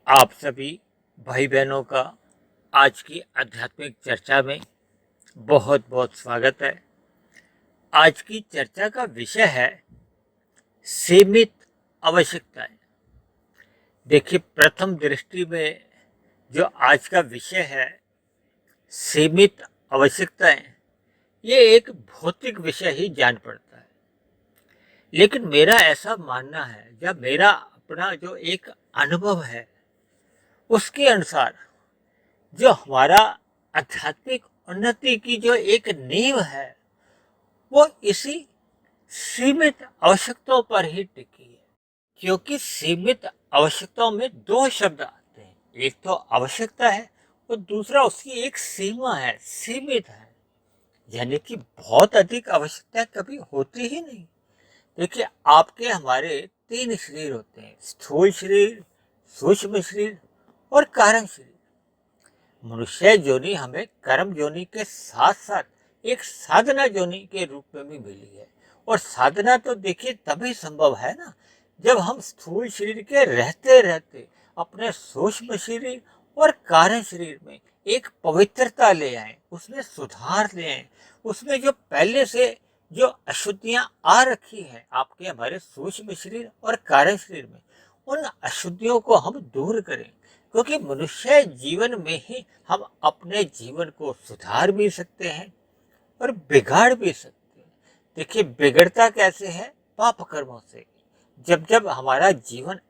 आप सभी भाई बहनों का आज की आध्यात्मिक चर्चा में बहुत बहुत स्वागत है। आज की चर्चा का विषय है सीमित आवश्यकताएं। देखिए, प्रथम दृष्टि में जो आज का विषय है सीमित आवश्यकताएं, ये एक भौतिक विषय ही जान पड़ता है। लेकिन मेरा ऐसा मानना है, जब मेरा अपना जो एक अनुभव है उसके अनुसार जो हमारा आध्यात्मिक उन्नति की जो एक नींव है वो इसी सीमित आवश्यकताओं पर ही टिकी है। क्योंकि सीमित आवश्यकताओं में दो शब्द आते हैं, एक तो आवश्यकता है और दूसरा उसकी एक सीमा है, सीमित है। यानी कि बहुत अधिक आवश्यकता कभी होती ही नहीं। देखिए, आपके हमारे तीन शरीर होते हैं, स्थूल शरीर, सूक्ष्म शरीर और कारण शरीर। मनुष्य योनि हमें कर्म योनि के साथ साथ एक साधना योनि के रूप में भी मिली है। और साधना तो देखिए तभी संभव है ना, जब हम स्थूल शरीर के रहते रहते अपने सूक्ष्म शरीर और कारण शरीर में एक पवित्रता ले आए, उसमें सुधार ले आए। उसमें जो पहले से जो अशुद्धियां आ रखी हैं आपके हमारे सूक्ष्म शरीर और कारण शरीर में, उन अशुद्धियों को हम दूर करें। क्योंकि मनुष्य जीवन में ही हम अपने जीवन को सुधार भी सकते हैं और बिगाड़ भी सकते हैं। देखिए, बिगड़ता कैसे है? पाप कर्मों से। जब जब हमारा जीवन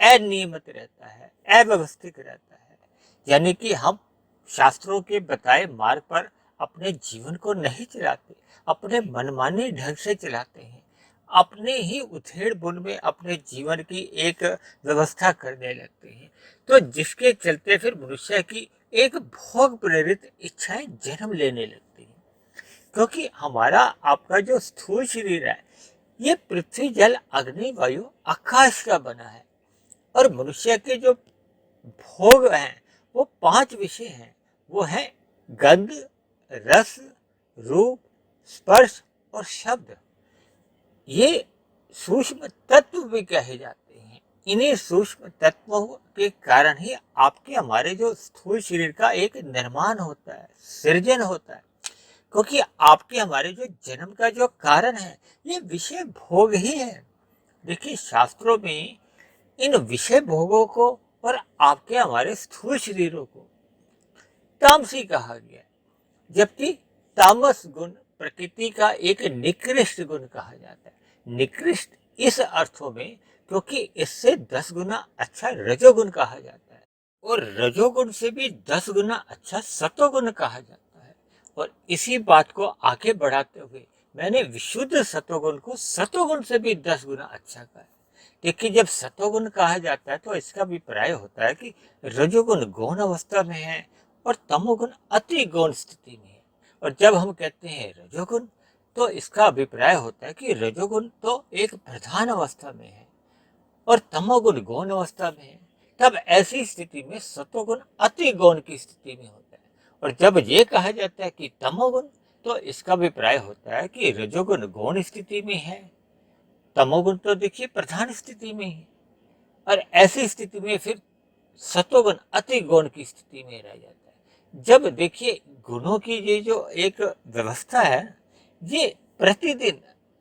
अनियमित रहता है, अव्यवस्थित रहता है, यानी कि हम शास्त्रों के बताए मार्ग पर अपने जीवन को नहीं चलाते, अपने मनमाने ढंग से चलाते हैं, अपने ही उधेड़ बुन में अपने जीवन की एक व्यवस्था करने लगते हैं, तो जिसके चलते फिर मनुष्य की एक भोग प्रेरित इच्छाएं जन्म लेने लगती हैं। क्योंकि हमारा आपका जो स्थूल शरीर है ये पृथ्वी जल अग्नि वायु आकाश का बना है। और मनुष्य के जो भोग हैं वो पांच विषय हैं। वो है गंध, रस, रूप, स्पर्श और शब्द। ये सूक्ष्म तत्व भी कहे जाते हैं। इन्हीं सूक्ष्म तत्वों के कारण ही आपके हमारे जो स्थूल शरीर का एक निर्माण होता है, सृजन होता है। क्योंकि आपके हमारे जो जन्म का जो कारण है ये विषय भोग ही है। देखिए, शास्त्रों में इन विषय भोगों को और आपके हमारे स्थूल शरीरों को तामसी कहा गया है, जबकि तामस गुण प्रकृति का एक निकृष्ट गुण कहा जाता है। निकृष्ट इस अर्थों में क्योंकि इससे 10 गुना अच्छा रजोगुण कहा जाता है और रजोगुण से भी 10 गुना अच्छा सतोगुण कहा जाता है। और इसी बात को आगे बढ़ाते हुए मैंने विशुद्ध सतोगुण को सतोगुण से भी 10 गुना अच्छा कहा है। देखिए, जब सतोगुण कहा जाता है तो इसका अभिप्राय होता है कि रजोगुण गौण अवस्था में है और तमोगुण अति गौण स्थिति में है। और जब हम कहते हैं रजोगुण तो इसका अभिप्राय होता है कि रजोगुण तो एक प्रधान अवस्था में है और तमोगुण गौण अवस्था में है। तब ऐसी स्थिति में सतोगुण अति गौण की स्थिति में होता है। और जब ये कहा जाता है कि तमोगुण तो इसका अभिप्राय होता है कि रजोगुण गौण स्थिति में है, तमोगुण तो देखिए प्रधान स्थिति में ही। और ऐसी स्थिति में फिर सतोगुण अति गौण की स्थिति में रह जाता है। जब देखिए गुणों की ये जो एक व्यवस्था है ये प्रतिदिन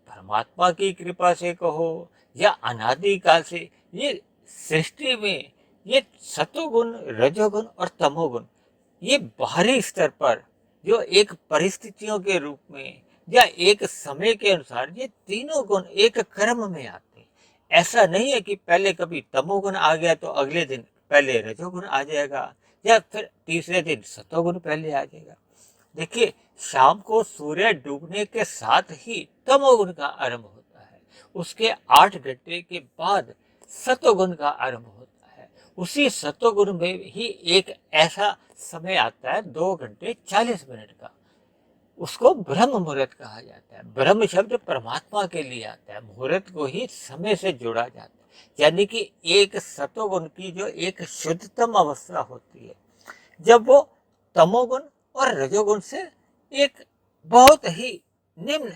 परमात्मा की कृपा से कहो या अनादिकाल से ये सृष्टि में ये सतोगुण, रजोगुण और तमोगुण ये बाहरी स्तर पर जो एक परिस्थितियों के रूप में या एक समय के अनुसार ये तीनों गुण एक क्रम में आते हैं। ऐसा नहीं है कि पहले कभी तमोगुण आ गया तो अगले दिन पहले रजोगुण आ जाएगा या फिर तीसरे दिन सतोगुण पहले आ जाएगा। देखिए, शाम को सूर्य डूबने के साथ ही तमोगुण का आरंभ होता है, उसके 8 घंटे के बाद सतोगुण का आरंभ होता है। उसी सतोगुण में ही एक ऐसा समय आता है 2 घंटे 40 मिनट का, उसको ब्रह्म मुहूर्त कहा जाता है। ब्रह्म शब्द परमात्मा के लिए आता है, मुहूर्त को ही समय से जोड़ा जाता है। यानी कि एक सतोगुण की जो एक शुद्धतम अवस्था होती है जब वो तमोगुण और रजोगुण से एक बहुत ही निम्न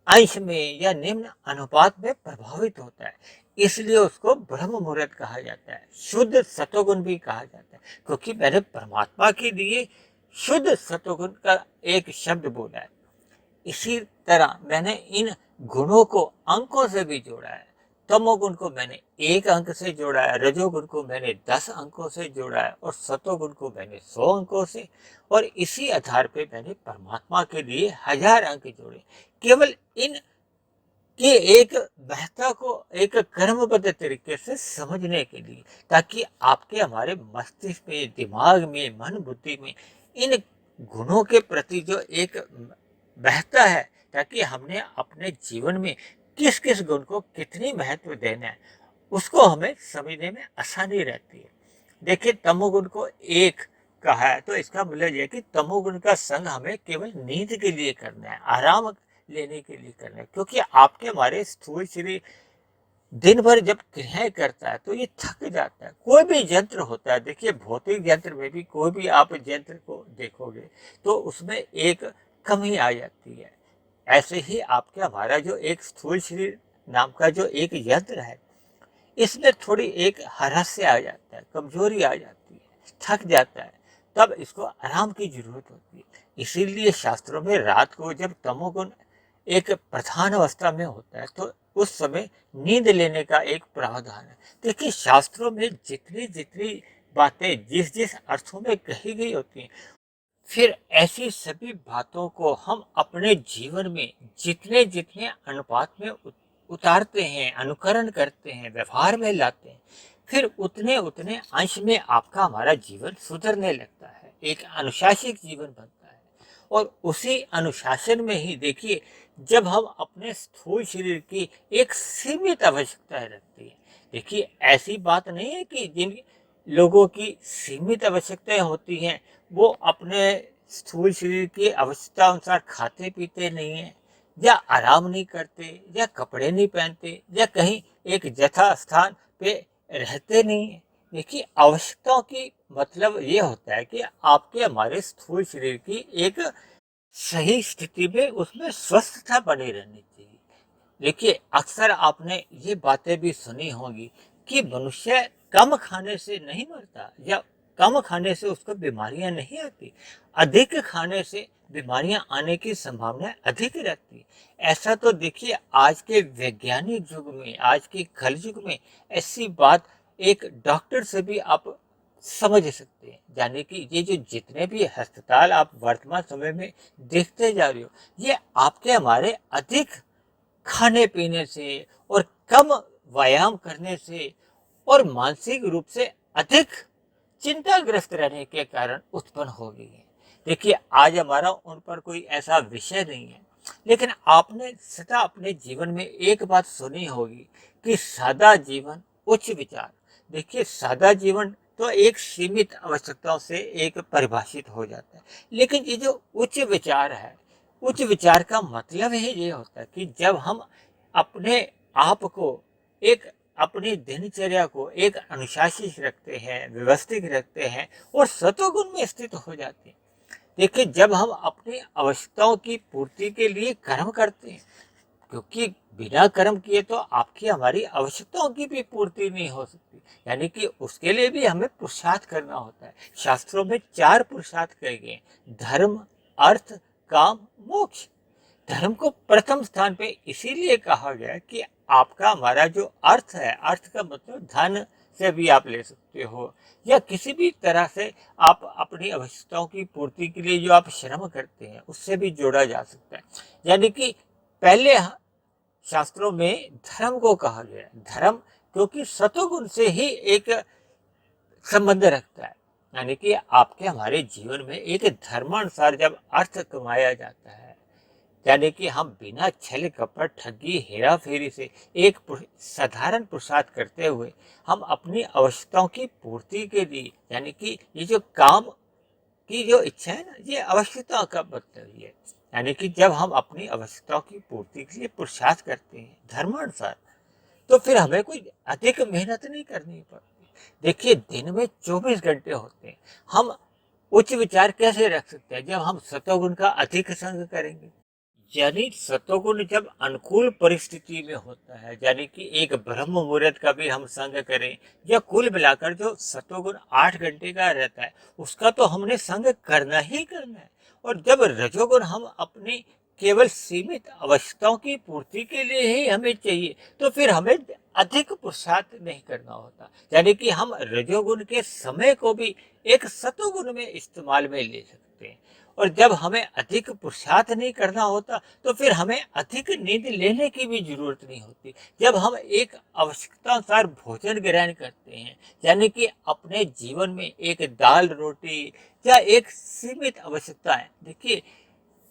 अंश में या निम्न अनुपात में प्रभावित होता है। इसलिए उसको ब्रह्म मुहूर्त कहा जाता है, शुद्ध सतोगुण भी कहा जाता है, क्योंकि मैंने परमात्मा के लिए शुद्ध सतोगुण का एक शब्द बोला है। इसी तरह मैंने इन गुणों को अंकों से भी जोड़ा है। तमोगुण को मैंने 1 अंक से जोड़ा है, रजोगुण को मैंने 10 अंकों से जोड़ा है और सतोगुण को मैंने 100 अंकों से, और इसी आधार पे मैंने परमात्मा के लिए 1000 अंक जोड़े, केवल इन के एक महत्ता को एक कर्मबद्ध तरीके से समझने के लिए, ताकि आपके हमारे मस्तिष्क में, दिमाग में, मन बुद्धि में इन गुणों के प्रति जो एक महत्ता है, ताकि हमने अपने जीवन में किस किस गुण को कितनी महत्व देना है, उसको हमें समझने में आसानी रहती है। देखिए, तमोगुण को 1 कहा है, तो इसका मतलब यह है कि तमोगुण का संग हमें केवल नींद के लिए करना है, आराम लेने के लिए करना है, क्योंकि आपके हमारे स्थूल शरीर दिन भर जब क्रियाएं करता है तो ये थक जाता है। कोई भी यंत्र होता है, देखिए भौतिक यंत्र में भी कोई भी आप यंत्र को देखोगे तो उसमें एक कमी आ जाती है। ऐसे ही आपके हमारा जो एक स्थूल शरीर नाम का जो एक यंत्र है, इसमें थोड़ी एक हरस्य आ जाता है, कमजोरी आ जाती है, थक जाता है, तब इसको आराम की जरूरत होती है। इसीलिए शास्त्रों में रात को जब तमोगुण एक प्रधान अवस्था में होता है तो उस समय नींद लेने का एक प्रावधान है। देखिए, शास्त्रों में जितनी जितनी बातें जिस जिस अर्थों में कही गई होती हैं, फिर ऐसी सभी बातों को हम अपने जीवन में जितने जितने अनुपात में उतारते हैं, अनुकरण करते हैं, व्यवहार में लाते हैं, फिर उतने उतने अंश में आपका हमारा जीवन सुधरने लगता है, एक अनुशासित जीवन बनता है। और उसी अनुशासन में ही देखिए, जब हम अपने स्थूल शरीर की एक सीमित आवश्यकताएं रखती है, देखिए ऐसी बात नहीं है कि जिन लोगों की सीमित आवश्यकताएं होती हैं वो अपने स्थूल शरीर की आवश्यकता अनुसार खाते पीते नहीं है, या आराम नहीं करते, या कपड़े नहीं पहनते, या कहीं एक यथा स्थान पे रहते नहीं है। देखिए, आवश्यकताओं की मतलब ये होता है कि आपके हमारे स्थूल शरीर की एक सही स्थिति में उसमें स्वस्थता बनी रहनी चाहिए। देखिए, अक्सर आपने ये बातें भी सुनी होंगी कि मनुष्य कम खाने से नहीं मरता, या कम खाने से उसको बीमारियां नहीं आती, अधिक खाने से बीमारियां आने की संभावना अधिक रहती है। ऐसा तो देखिए आज के वैज्ञानिक युग में, आज के कल युग में ऐसी बात एक डॉक्टर से भी आप समझ सकते हैं। यानी कि ये जो जितने भी अस्पताल आप वर्तमान समय में देखते जा रहे हो, ये आपके हमारे अधिक खाने पीने से और कम व्यायाम करने से और मानसिक रूप से अधिक चिंताग्रस्त रहने के कारण उत्पन्न हो गई है। देखिए, आज हमारा उन पर कोई ऐसा विषय नहीं है, लेकिन आपने सदा अपने जीवन में एक बात सुनी होगी कि सादा जीवन उच्च विचार। देखिए, सादा जीवन तो एक सीमित आवश्यकताओं से एक परिभाषित हो जाता है, लेकिन ये जो उच्च विचार है, उच्च विचार का मतलब ही ये होता है कि जब हम अपने आप को एक अपनी दिनचर्या को एक अनुशासित रखते हैं, व्यवस्थित रखते हैं और सतोगुण में स्थित हो जाते हैं। देखिए, जब हम अपनी आवश्यकताओं की पूर्ति के लिए कर्म करते हैं, क्योंकि बिना कर्म किए तो आपकी हमारी आवश्यकताओं की भी पूर्ति नहीं हो सकती, यानी कि उसके लिए भी हमें पुरुषार्थ करना होता है। शास्त्रों में 4 पुरुषार्थ कहे गए: धर्म, अर्थ, काम, मोक्ष। धर्म को प्रथम स्थान पे इसीलिए कहा गया कि आपका हमारा जो अर्थ है, अर्थ का मतलब धन से भी आप ले सकते हो, या किसी भी तरह से आप अपनी आवश्यकताओं की पूर्ति के लिए जो आप श्रम करते हैं उससे भी जोड़ा जा सकता है। यानी कि पहले शास्त्रों में धर्म को कहा गया, धर्म क्योंकि सतोगुण से ही एक संबंध रखता है। यानी कि आपके हमारे जीवन में एक धर्मानुसार जब अर्थ कमाया जाता है, यानी कि हम बिना छल कपट ठगी हेरा फेरी से एक साधारण पुरुषार्थ करते हुए हम अपनी आवश्यकताओं की पूर्ति के लिए, यानी कि ये जो काम की जो इच्छा है ना, ये आवश्यकता का मतलब ये है। यानी कि जब हम अपनी आवश्यकताओं की पूर्ति के लिए पुरुषार्थ करते हैं धर्मानुसार, तो फिर हमें कोई अधिक मेहनत नहीं करनी पड़ती। देखिए, दिन में 24 घंटे होते हैं, हम उच्च विचार कैसे रख सकते हैं जब हम सतोगुण का अधिक संग करेंगे। यानी सतोगुण जब अनुकूल परिस्थिति में होता है, यानी कि एक ब्रह्म मुहूर्त का भी हम संग करें या कुल मिलाकर जो सतोगुण 8 घंटे का रहता है उसका तो हमने संग करना ही करना है। और जब रजोगुण हम अपनी केवल सीमित आवश्यकताओं की पूर्ति के लिए ही हमें चाहिए तो फिर हमें अधिक पुरुषार्थ नहीं करना होता, यानी कि हम रजोगुण के समय को भी एक सतोगुण में इस्तेमाल में ले सकते हैं। और जब हमें अधिक पुरुषार्थ नहीं करना होता तो फिर हमें अधिक नींद लेने की भी जरूरत नहीं होती। जब हम एक आवश्यकतानुसार भोजन ग्रहण करते हैं, यानी कि अपने जीवन में एक दाल रोटी या एक सीमित आवश्यकता है, देखिए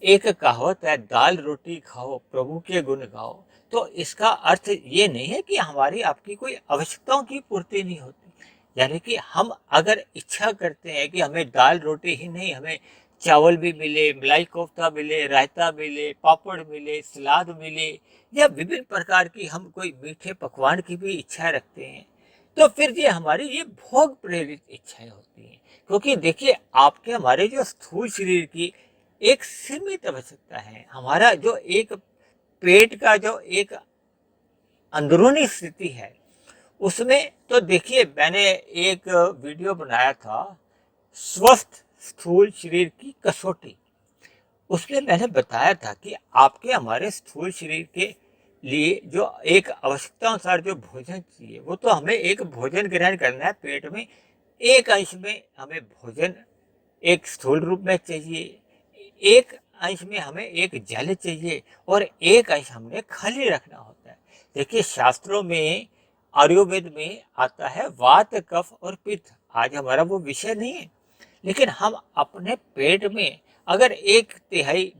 एक कहावत है, दाल रोटी खाओ प्रभु के गुण गाओ। तो इसका अर्थ ये नहीं है कि हमारी आपकी कोई आवश्यकताओं की पूर्ति नहीं होती, यानी कि हम अगर इच्छा करते हैं कि हमें दाल रोटी ही नहीं, हमें चावल भी मिले, मलाई कोफ्ता मिले, रायता मिले, पापड़ मिले, सलाद मिले या विभिन्न प्रकार की हम कोई मीठे पकवान की भी इच्छा रखते हैं तो फिर ये हमारी ये भोग प्रेरित इच्छाएं होती हैं। क्योंकि देखिए आपके हमारे जो स्थूल शरीर की एक सीमित आवश्यकता है, हमारा जो एक पेट का जो एक अंदरूनी स्थिति है उसमें तो देखिए मैंने एक वीडियो बनाया था, स्वस्थ स्थूल शरीर की कसौटी। उसमें मैंने बताया था कि आपके हमारे स्थूल शरीर के लिए जो एक आवश्यकता अनुसार जो भोजन चाहिए वो तो हमें एक भोजन ग्रहण करना है पेट में, एक अंश में हमें भोजन एक स्थूल रूप में चाहिए, एक अंश में हमें एक जल चाहिए और एक अंश हमने खाली रखना होता है। देखिए शास्त्रों में आयुर्वेद में आता है वात कफ और पित्त, आज हमारा वो विषय नहीं है, लेकिन हम अपने पेट में अगर 1/3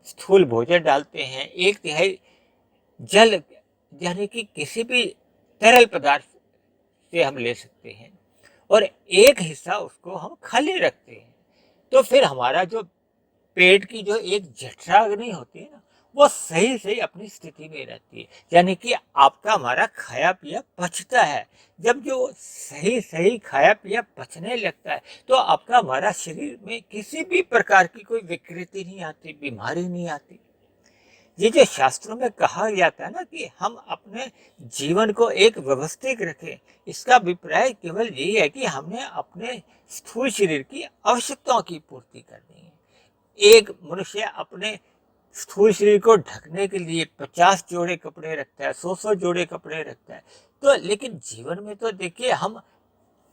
स्थूल भोजन डालते हैं, 1/3 जल यानी कि किसी भी तरल पदार्थ से हम ले सकते हैं और एक हिस्सा उसको हम खाली रखते हैं तो फिर हमारा जो पेट की जो एक जठराग्नि होती है ना वो सही सही अपनी स्थिति में रहती है, यानी कि आपका हमारा खाया पिया पचता है। जब जो सही सही खाया पिया पचने लगता है तो आपका हमारा शरीर में किसी भी प्रकार की कोई विकृति नहीं आती, बीमारी नहीं आती। ये जो शास्त्रों में कहा जाता है ना कि हम अपने जीवन को एक व्यवस्थित रखें, इसका अभिप्राय केवल यही है कि हमने अपने स्थूल शरीर की आवश्यकताओं की पूर्ति करनी है। एक मनुष्य अपने स्थूल शरीर को ढकने के लिए 50 जोड़े कपड़े रखता है, 100 जोड़े कपड़े रखता है, तो लेकिन जीवन में तो देखिए हम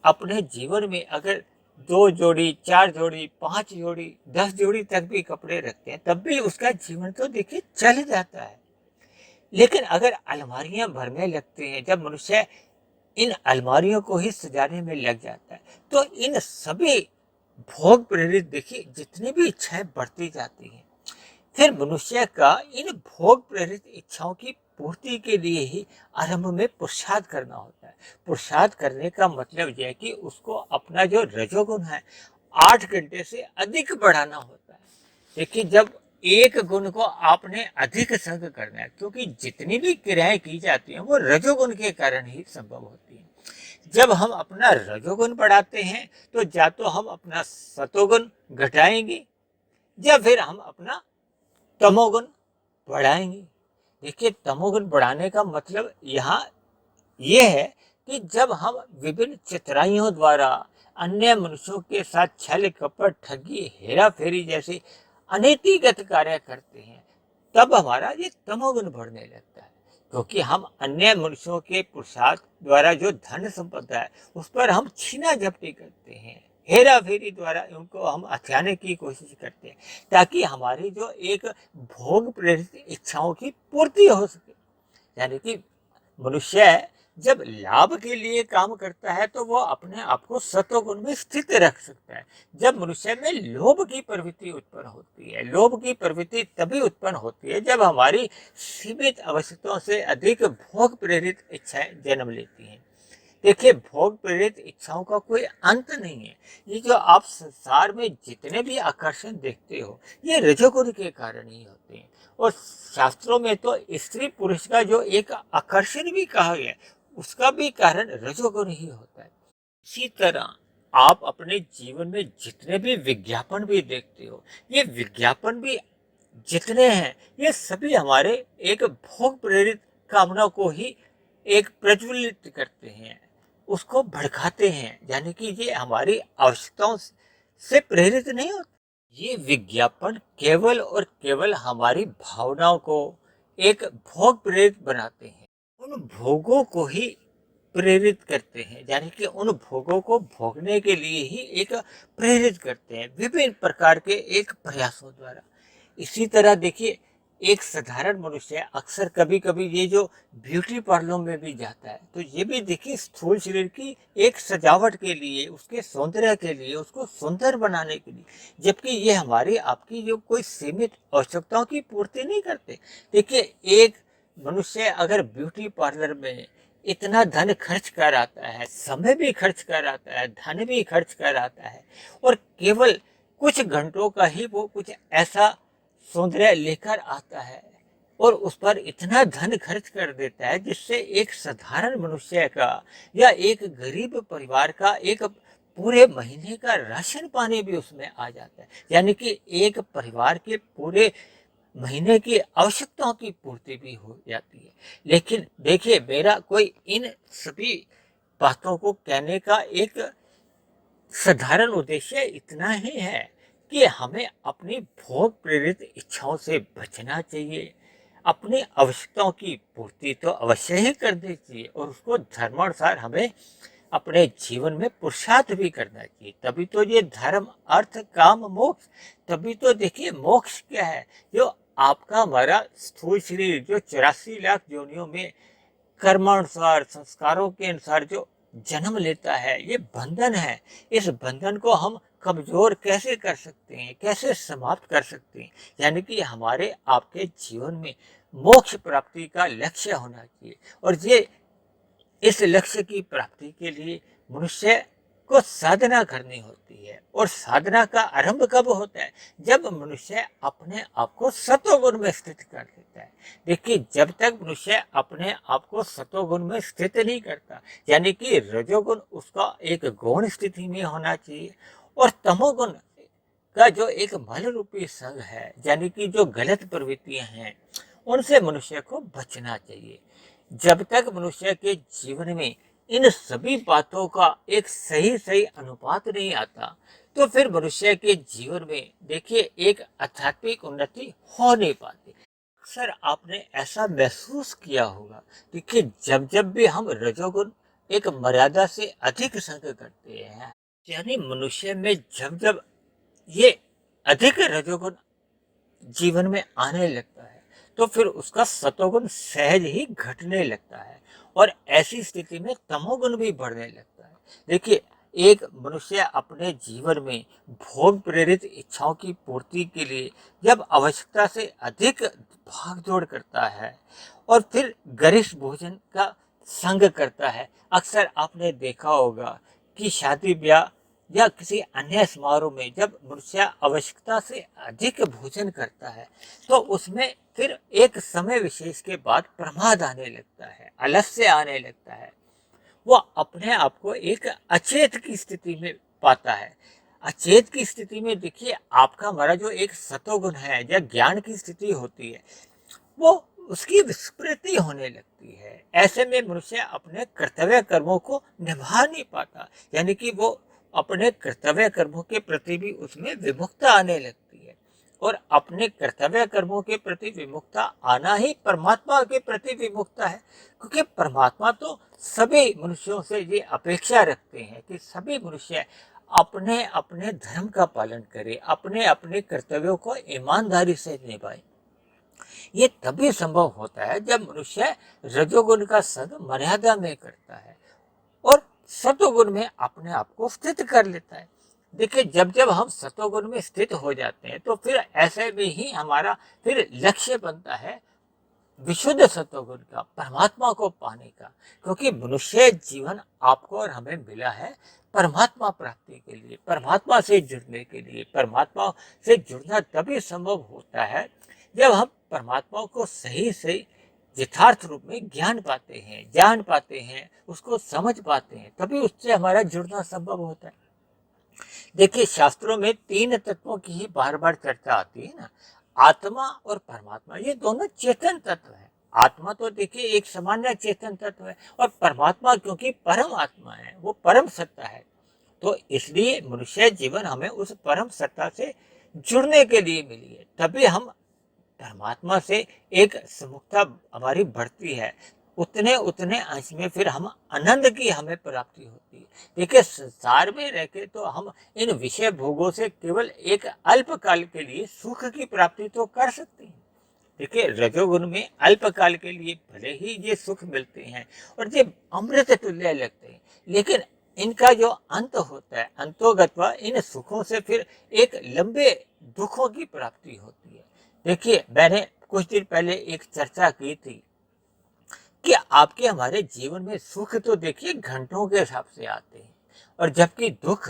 अपने जीवन में अगर 2 जोड़ी, 4 जोड़ी, 5 जोड़ी, 10 जोड़ी तक भी कपड़े रखते हैं तब भी उसका जीवन तो देखिए चल जाता है। लेकिन अगर अलमारियां भरने लगते हैं, जब मनुष्य इन अलमारियों को ही सजाने में लग जाता है तो इन सभी भोग प्रेरित देखिए जितनी भी इच्छाएं बढ़ती जाती हैं। फिर मनुष्य का इन भोग प्रेरित इच्छाओं की पूर्ति के लिए ही आरंभ में पुरुषार्थ करना होता है। पुरुषार्थ करने का मतलब यह है कि उसको अपना जो रजोगुण है 8 घंटे से अधिक बढ़ाना होता है। देखिए जब एक गुण को आपने अधिक संग करना है, क्योंकि जितनी भी क्रियाएं की जाती हैं वो रजोगुण के कारण ही संभव होती हैं। जब हम अपना रजोगुण बढ़ाते हैं तो या तो हम अपना सतोगुण घटाएंगे या फिर हम अपना तमोगुण बढ़ाएंगे। देखिए तमोगुण बढ़ाने का मतलब यहाँ ये है कि जब हम विभिन्न चतुराइयों द्वारा अन्य मनुष्यों के साथ छल कपट ठगी हेरा फेरी जैसे अनैतिक कार्य करते हैं तब हमारा ये तमोगुण बढ़ने लगता है। क्योंकि हम अन्य मनुष्यों के पुरुषार्थ द्वारा जो धन संपदा है उस पर हम छीना झपटी करते हैं, हेरा फेरी द्वारा उनको हम हथियाने की कोशिश करते हैं ताकि हमारी जो एक भोग प्रेरित इच्छाओं की पूर्ति हो सके। यानी कि मनुष्य जब लाभ के लिए काम करता है तो वो अपने आप को सत्वगुण में स्थित रख सकता है। जब मनुष्य में लोभ की प्रवृत्ति उत्पन्न होती है, लोभ की प्रवृत्ति तभी उत्पन्न होती है जब हमारी सीमित आवश्यकताओं से अधिक भोग प्रेरित इच्छाएं जन्म लेती हैं। देखिए भोग प्रेरित इच्छाओं का कोई अंत नहीं है। ये जो आप संसार में जितने भी आकर्षण देखते हो ये रजोगुण के कारण ही होते हैं। और शास्त्रों में तो स्त्री पुरुष का जो एक आकर्षण भी कहा गया उसका भी कारण रजोगुण ही होता है। इसी तरह आप अपने जीवन में जितने भी विज्ञापन भी देखते हो ये विज्ञापन भी जितने हैं ये सभी हमारे एक भोग प्रेरित कामना को ही एक प्रज्वलित करते हैं, उसको भड़काते हैं, यानी कि ये हमारी आवश्यकताओं से प्रेरित नहीं होते। ये विज्ञापन केवल और केवल हमारी भावनाओं को एक भोग प्रेरित बनाते हैं, उन भोगों को ही प्रेरित करते हैं, यानी कि उन भोगों को भोगने के लिए ही एक प्रेरित करते हैं विभिन्न प्रकार के एक प्रयासों द्वारा। इसी तरह देखिए, एक साधारण मनुष्य अक्सर कभी कभी ये जो ब्यूटी पार्लर में भी जाता है, तो ये भी देखिए स्थूल शरीर की एक सजावट के लिए, उसके सौंदर्य के लिए, उसको सुंदर बनाने के लिए, जबकि ये हमारी आपकी जो कोई सीमित आवश्यकताओं की पूर्ति नहीं करते। देखिए, एक मनुष्य अगर ब्यूटी पार्लर में इतना धन खर्च कर आता है, समय भी खर्च कर आता है, धन भी खर्च कर आता है, और केवल कुछ घंटों का ही वो कुछ ऐसा सौंदर्य लेकर आता है और उस पर इतना धन खर्च कर देता है जिससे एक साधारण मनुष्य का या एक गरीब परिवार का एक पूरे महीने का राशन पानी भी उसमें आ जाता है, यानी कि एक परिवार के पूरे महीने की आवश्यकताओं की पूर्ति भी हो जाती है। लेकिन देखिए, मेरा कोई इन सभी बातों को कहने का एक साधारण उद्देश्य इतना ही है कि हमें अपनी भोग प्रेरित इच्छाओं से बचना चाहिए। अपनी आवश्यकताओं की पूर्ति तो अवश्य ही करनी चाहिए और उसको धर्मानुसार हमें अपने जीवन में पुरुषार्थ भी करना चाहिए। तभी तो ये धर्म, अर्थ, काम, मोक्ष, तभी तो देखिए मोक्ष क्या है, जो आपका हमारा स्थूल शरीर जो 84 लाख योनियों में कर्मानुसार, संस्कारों के अनुसार जो जन्म लेता है, ये बंधन है। इस बंधन को हम कमजोर कैसे कर सकते हैं, कैसे समाप्त कर सकते हैं, यानी कि हमारे आपके जीवन में मोक्ष प्राप्ति का लक्ष्य होना चाहिए। और ये इस लक्ष्य की प्राप्ति के लिए मनुष्य को साधना करनी होती है। और साधना का आरंभ कब होता है? जब मनुष्य अपने आप को सतोगुण में स्थित कर देता है। देखिए, जब तक मनुष्य अपने आप को सतोगुण में स्थित नहीं करता, यानी कि रजोगुण उसका एक गौण स्थिति में होना चाहिए और तमोगुण का जो एक मल रूपी संग है, यानी कि जो गलत प्रवृत्तियां हैं, उनसे मनुष्य को बचना चाहिए। जब तक मनुष्य के जीवन में इन सभी बातों का एक सही सही अनुपात नहीं आता, तो फिर मनुष्य के जीवन में देखिए एक आध्यात्मिक उन्नति हो नहीं पाती। अक्सर आपने ऐसा महसूस किया होगा, देखिए जब जब भी हम रजोगुण एक मर्यादा से अधिक संग करते हैं, यानी मनुष्य में जब जब ये अधिक रजोगुण जीवन में आने लगता है, तो फिर उसका सतोगुण सहज ही घटने लगता है और ऐसी स्थिति में तमोगुण भी बढ़ने लगता है। देखिए, एक मनुष्य अपने जीवन में भोग प्रेरित इच्छाओं की पूर्ति के लिए जब आवश्यकता से अधिक भागदौड़ करता है और फिर गरिष्ठ भोजन का संग करता है, अक्सर आपने देखा होगा कि शादी ब्याह या किसी अन्य समारोह में जब मनुष्य आवश्यकता से अधिक भोजन करता है, तो उसमें फिर एक समय विशेष के बाद प्रमाद आने लगता है, आलस्य आने लगता है। वो अपने आप को एक अचेत की स्थिति में पाता है। अचेत की स्थिति में देखिए, आपका हमारा जो एक सतोगुण है या ज्ञान की स्थिति होती है, वो उसकी विस्मृति होने लगती है। ऐसे में मनुष्य अपने कर्तव्य कर्मों को निभा नहीं पाता, यानी कि वो अपने कर्तव्य कर्मों के प्रति भी उसमें विमुखता आने लगती है। और अपने कर्तव्य कर्मों के प्रति विमुखता आना ही परमात्मा के प्रति विमुखता है, क्योंकि परमात्मा तो सभी मनुष्यों से ये अपेक्षा रखते हैं कि सभी मनुष्य अपने अपने धर्म का पालन करें, अपने अपने कर्तव्यों को ईमानदारी से निभाएं। ये तभी संभव होता है जब मनुष्य रजोगुण का संग मर्यादा में करता है और सतोगुण में अपने आप को स्थित कर लेता है। देखिए, जब जब हम सतोगुण में स्थित हो जाते हैं, तो फिर ऐसे में ही हमारा फिर लक्ष्य बनता है विशुद्ध सतोगुण का, परमात्मा को पाने का। क्योंकि मनुष्य जीवन आपको और हमें मिला है परमात्मा प्राप्ति के लिए, परमात्मा से जुड़ने के लिए। परमात्मा से जुड़ना तभी संभव होता है जब हम परमात्मा को सही सही यथार्थ रूप में ज्ञान पाते हैं, जान पाते हैं, उसको समझ पाते हैं, तभी उससे हमारा जुड़ना संभव होता है। देखिए, शास्त्रों में 3 तत्वों की ही बार बार चर्चा आती है ना, आत्मा और परमात्मा ये दोनों चेतन तत्व है। आत्मा तो देखिए एक सामान्य चेतन तत्व है, और परमात्मा क्योंकि परम आत्मा है, वो परम सत्ता है। तो इसलिए मनुष्य जीवन हमें उस परम सत्ता से जुड़ने के लिए मिली है, तभी हम परमात्मा से एक समुखता हमारी बढ़ती है। उतने उतने अंश में फिर हम आनंद की हमें प्राप्ति होती है। देखिए संसार में रह के तो हम इन विषय भोगों से केवल एक अल्पकाल के लिए सुख की प्राप्ति तो कर सकते हैं। देखिए रजोगुण में अल्पकाल के लिए भले ही ये सुख मिलते हैं और ये अमृत तुल्य लगते हैं, लेकिन इनका जो अंत होता है, अंतोगत्वा इन सुखों से फिर एक लंबे दुखों की प्राप्ति होती है। देखिए मैंने कुछ दिन पहले एक चर्चा की थी कि आपके हमारे जीवन में सुख तो देखिए घंटों के हिसाब से आते हैं, और जबकि दुख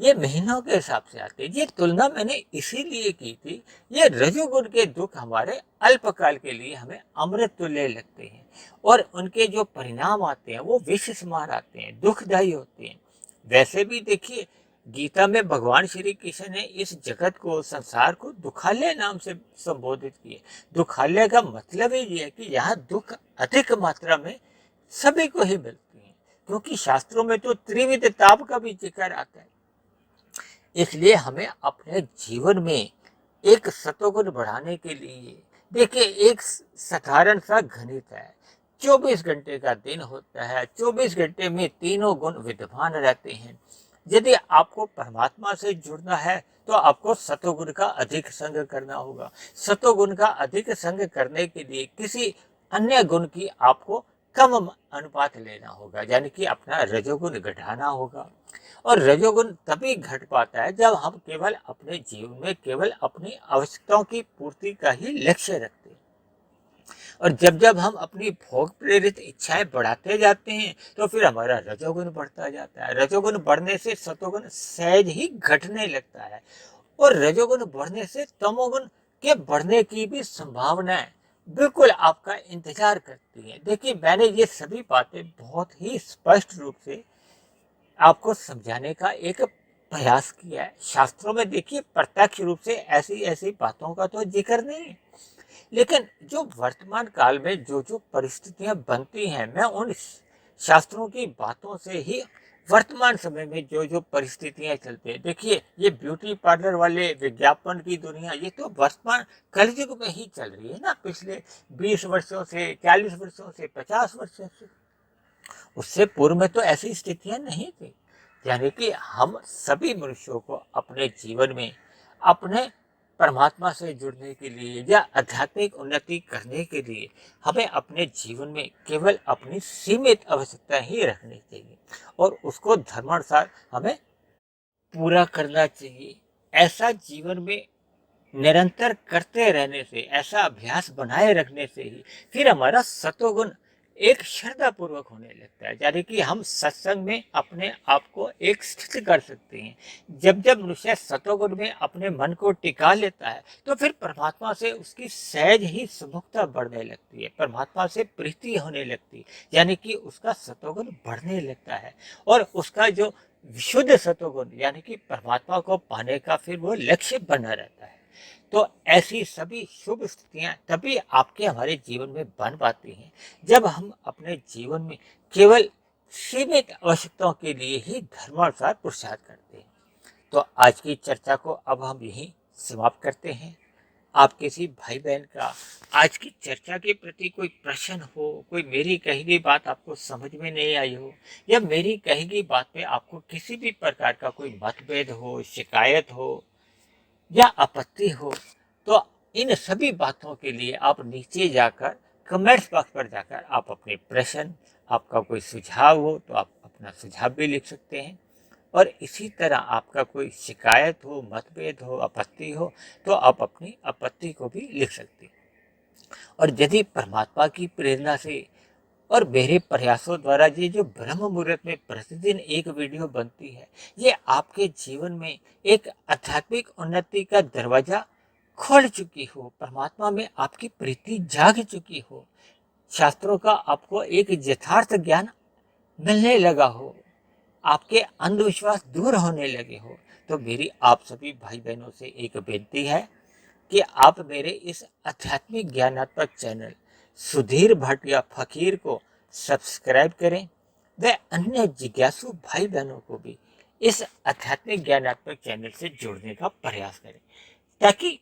ये महीनों के हिसाब से आते हैं। ये तुलना मैंने इसीलिए की थी, ये रजोगुण के दुख हमारे अल्पकाल के लिए हमें अमृत तुल्य लगते हैं, और उनके जो परिणाम आते हैं वो विष समान आते हैं, दुखदायी होते हैं। वैसे भी देखिए गीता में भगवान श्री कृष्ण ने इस जगत को, संसार को दुखालय नाम से संबोधित किए। दुखालय का मतलब ही ये है कि यहाँ दुख अधिक मात्रा में सभी को ही मिलती है, क्योंकि शास्त्रों में तो त्रिविध ताप का भी जिक्र आता है। इसलिए हमें अपने जीवन में एक सतोगुण बढ़ाने के लिए देखिए एक साधारण सा गणित है। 24 घंटे का दिन होता है, 24 घंटे में तीनों गुण विद्यमान रहते हैं। यदि आपको परमात्मा से जुड़ना है तो आपको सतोगुण का अधिक संग करना होगा। सतोगुण का अधिक संग करने के लिए किसी अन्य गुण की आपको कम अनुपात लेना होगा, यानी कि अपना रजोगुण घटाना होगा। और रजोगुण तभी घट पाता है जब हम केवल अपने जीवन में केवल अपनी आवश्यकताओं की पूर्ति का ही लक्ष्य रखते हैं। और जब जब हम अपनी भोग प्रेरित इच्छाएं बढ़ाते जाते हैं तो फिर हमारा रजोगुण बढ़ता जाता है। रजोगुण बढ़ने से सतोगुण सहज ही घटने लगता है, और रजोगुण बढ़ने से तमोगुण के बढ़ने की भी संभावनाएं बिल्कुल आपका इंतजार करती है। देखिए मैंने ये सभी बातें बहुत ही स्पष्ट रूप से आपको समझाने का एक प्रयास किया है। शास्त्रों में देखिए प्रत्यक्ष रूप से ऐसी ऐसी बातों का तो जिक्र नहीं है, लेकिन जो वर्तमान काल में जो जो परिस्थितियां बनती हैं, मैं उन शास्त्रों की बातों से ही वर्तमान समय में जो जो परिस्थितियां चलती है, देखिए ये ब्यूटी पार्लर वाले विज्ञापन की दुनिया ये तो वर्तमान कलयुग में ही चल रही है ना, पिछले 20 वर्षों से, 40 वर्षों से, 50 वर्षों से। उससे पूर्व में तो ऐसी स्थितियां नहीं थी। यानी कि हम सभी मनुष्यों को अपने जीवन में अपने परमात्मा से जुड़ने के लिए या आध्यात्मिक उन्नति करने के लिए हमें अपने जीवन में केवल अपनी सीमित आवश्यकता ही रखनी चाहिए, और उसको धर्मानुसार हमें पूरा करना चाहिए। ऐसा जीवन में निरंतर करते रहने से, ऐसा अभ्यास बनाए रखने से ही फिर हमारा सतोगुण एक श्रद्धा पूर्वक होने लगता है, यानी कि हम सत्संग में अपने आप को एक स्थित कर सकते हैं। जब जब मनुष्य सतोगुण में अपने मन को टिका लेता है तो फिर परमात्मा से उसकी सहज ही सुमुखता बढ़ने लगती है, परमात्मा से प्रीति होने लगती है, यानी कि उसका सतोगुण बढ़ने लगता है, और उसका जो विशुद्ध सतोगुण यानी कि परमात्मा को पाने का फिर वो लक्ष्य बना रहता है। तो ऐसी सभी शुभ स्थितियां तभी आपके हमारे जीवन में बन पाती हैं जब हम अपने जीवन में केवल सीमित आवश्यकताओं के लिए ही धर्मानुसार पुरुषार्थ करते हैं। तो आज की चर्चा को अब हम यहीं समाप्त करते हैं। आप किसी भाई बहन का आज की चर्चा के प्रति कोई प्रश्न हो, कोई मेरी कही गई बात आपको समझ में नहीं आई हो, या मेरी कही गई बात पे आपको किसी भी प्रकार का कोई मतभेद हो, शिकायत हो या आपत्ति हो, तो इन सभी बातों के लिए आप नीचे जाकर कमेंट्स बॉक्स पर जाकर आप अपने प्रश्न, आपका कोई सुझाव हो तो आप अपना सुझाव भी लिख सकते हैं, और इसी तरह आपका कोई शिकायत हो, मतभेद हो, आपत्ति हो तो आप अपनी आपत्ति को भी लिख सकते हैं। और यदि परमात्मा की प्रेरणा से और मेरे प्रयासों द्वारा ये जो ब्रह्म मुहूर्त में प्रतिदिन एक वीडियो बनती है, ये आपके जीवन में एक आध्यात्मिक उन्नति का दरवाजा खोल चुकी हो, परमात्मा में आपकी प्रीति जाग चुकी हो, शास्त्रों का आपको एक यथार्थ ज्ञान मिलने लगा हो, आपके अंधविश्वास दूर होने लगे हो, तो मेरी आप सभी भाई बहनों से एक बेनती है, कि आप मेरे इस आध्यात्मिक ज्ञानात्मक चैनल सुधीर भाटिया फकीर को सब्सक्राइब करें व अन्य जिज्ञासु भाई बहनों को भी इस आध्यात्मिक ज्ञानात्मक चैनल से जोड़ने का प्रयास करें, ताकि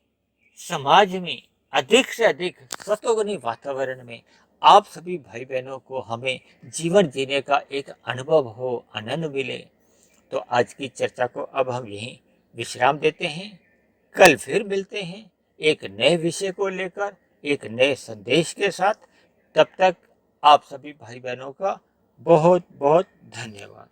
समाज में अधिक से अधिक सतोगुणी वातावरण में आप सभी भाई बहनों को हमें जीवन जीने का एक अनुभव हो, आनंद मिले। तो आज की चर्चा को अब हम यहीं विश्राम देते हैं। कल फिर मिलते हैं एक नए विषय को लेकर, एक नए संदेश के साथ। तब तक आप सभी भाई बहनों का बहुत बहुत धन्यवाद।